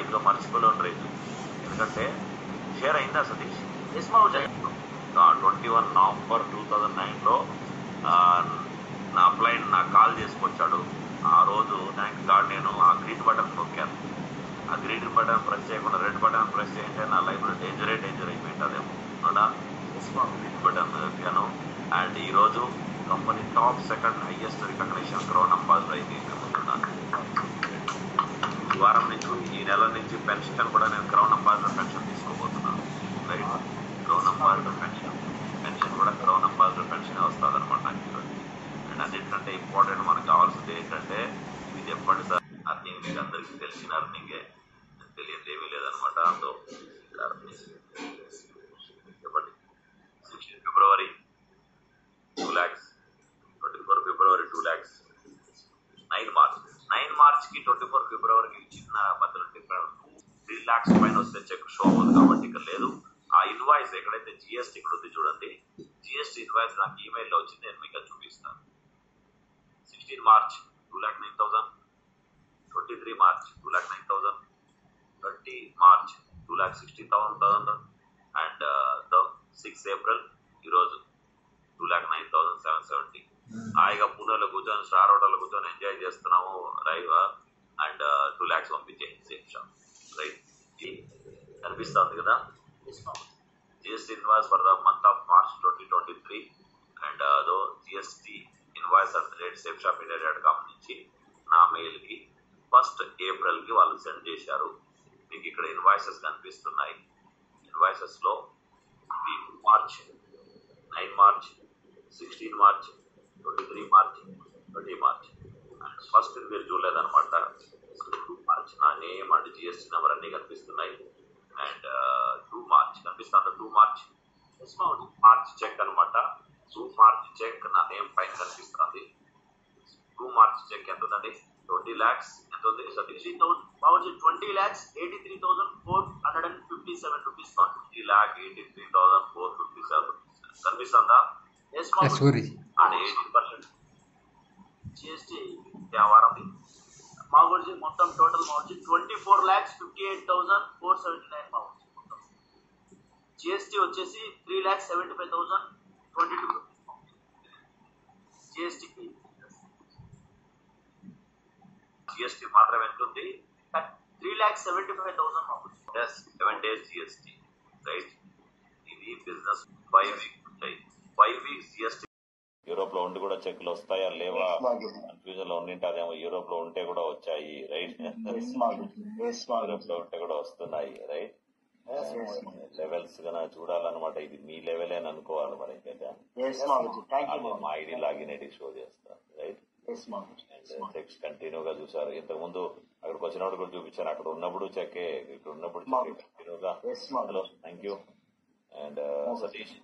Like మర్చిపోలేని range. ఎందుకంటే share అయిందా సతీష్? ఎస్ మావుజీ. 21 నవంబర్ 2009లో నా అప్లైన్ నాకు కాల్ చేసుకొచ్చాడు. ఆ రోజు థ్యాంక్ గాడ్ నేను ఆ గ్రీన్ బటన్ నొక్కాను. ఆ గ్రీన్ బటన్ ప్రెస్ చేయకుండా రెడ్ బటన్ ప్రెస్ చేయంటే నా లైఫ్లో డేంజర్ అయిపోయింది అదేమో అవునా. గ్రీన్ బటన్ నొక్కాను. అండ్ ఈరోజు company top second highest recognition crown ambassador అయింది. ఈ వారం నుంచి ఈ నెల నుంచి పెన్షన్ కూడా నేను క్రౌన్ అంబాసిడర్ పెన్షన్ తీసుకోబోతున్నాను. రైట్, క్రౌన్ అంబాసిడర్ పెన్షన్ కూడా క్రౌన్ అంబాసిడర్ పెన్షన్ వస్తుంది అనమాట నాకు. అండ్ అన్నింటికంటే ఇంపార్టెంట్ మనకు కావాల్సింది ఏంటంటే, ఇది చెప్పండి సార్, అర్నింగ్ మీకు అందరికీ తెలిసిన అర్నింగే, తెలియదు ఏమీ లేదనమాట. అందులో చెప్పండి. 16 ఫిబ్రవరి 2 lakhs, 24 ఫిబ్రవరి 2 lakhs, 9 మార్చ్కి 24 ఫిబ్రవరికి చిన్న మధ్యలో 3 lakhs పైన వస్తే చెక్ షో అవుతుంది కాబట్టి ఇక్కడ లేదు. ఆ ఇన్వాయిస్ ఎక్కడైతే జిఎస్టీ ఇక్కడ ఉంది చూడండి, జిఎస్టీ ఇన్వాయిస్ నాకు ఈమెయిల్లో వచ్చింది, నేను మీకు చూపిస్తాను. 16 March 2,09,000, 23 March 2,09,000, 30 March 2,60,000 and 6 April ఈరోజు 2,09,770. హాయిగా పూణేలో కూర్చొని స్టార్ హోటల్లో కూర్చొని ఎంజాయ్ చేస్తున్నాము రైవ్. అండ్ 2 lakhs పంపించేయండి సేఫ్ షాప్. రైట్, కనిపిస్తుంది కదా GST invoice for the month of March 2023 and అదో జిఎస్టీ ఇన్వాయిస్ @safeshopindia.com నుంచి నా మెయిల్కి 1st ఏప్రిల్కి వాళ్ళు సెండ్ చేశారు. మీకు ఇక్కడ ఇన్వాయిసెస్ కనిపిస్తున్నాయి. ఇన్వాయిసెస్లో 3 March, 9 March, 16 March, 23 March, 30 March and first మీరు చూడలేదనమాట. 2 మార్చ్ నా నేమ్ అండ్ జిఎస్టీ నెంబర్ అన్నీ కనిపిస్తున్నాయి. అండ్ 2 మార్చ్ కనిపిస్తుంది. 2 మార్చ్ మార్చ్ చెక్ అనమాట. 2 మార్చ్ చెక్ నా నేమ్ పైన కనిపిస్తుంది. 2 మార్చ్ చెక్ ఎంత ఉందండి? 20 lakhs. ఎంత ఉంది? 20,83,457 రూపీస్. 20,83,457 కనిపిస్తుందా? అండ్ 18% జిఎస్టీ వారం మాగుడి మొత్తం టోటల్ మాగుడి 24,58,479 మాగుడి మొత్తం. జిఎస్టీ వచ్చేసి 3,75,022 జిఎస్టీకి. జిఎస్టీ మాత్రం ఎంత ఉంది? 3,75,000 మాగుడి. 7 days జిఎస్టీ. రైట్, ఇది బిజినెస్ 5 weeks ఉంటాయి. 5 weeks జిఎస్టీ. యూరోప్ లో ఉండి కూడా చెక్లు వస్తాయా లేవా కన్ఫ్యూజన్ లో ఉండింటే అదేమో యూరోప్ లో ఉంటే కూడా వచ్చాయి. రైట్, యూరోప్ లో ఉంటే కూడా వస్తున్నాయి. రైట్, లెవెల్స్ కన్నా చూడాలన్నమాట. ఇది మీ లెవెల్ అని అనుకోవాలి మరి. ఇంకా మా ఐడి లాగిన్ ఐడి షో చేస్తాను. రైట్, చెక్స్ కంటిన్యూగా చూసారు. ఇంతకు ముందు అక్కడికి వచ్చినప్పుడు కూడా చూపించాను. అక్కడ ఉన్నప్పుడు చెక్కే, ఇక్కడ ఉన్నప్పుడు చెక్ కంటిన్యూగా. Hello, thank you. And Satish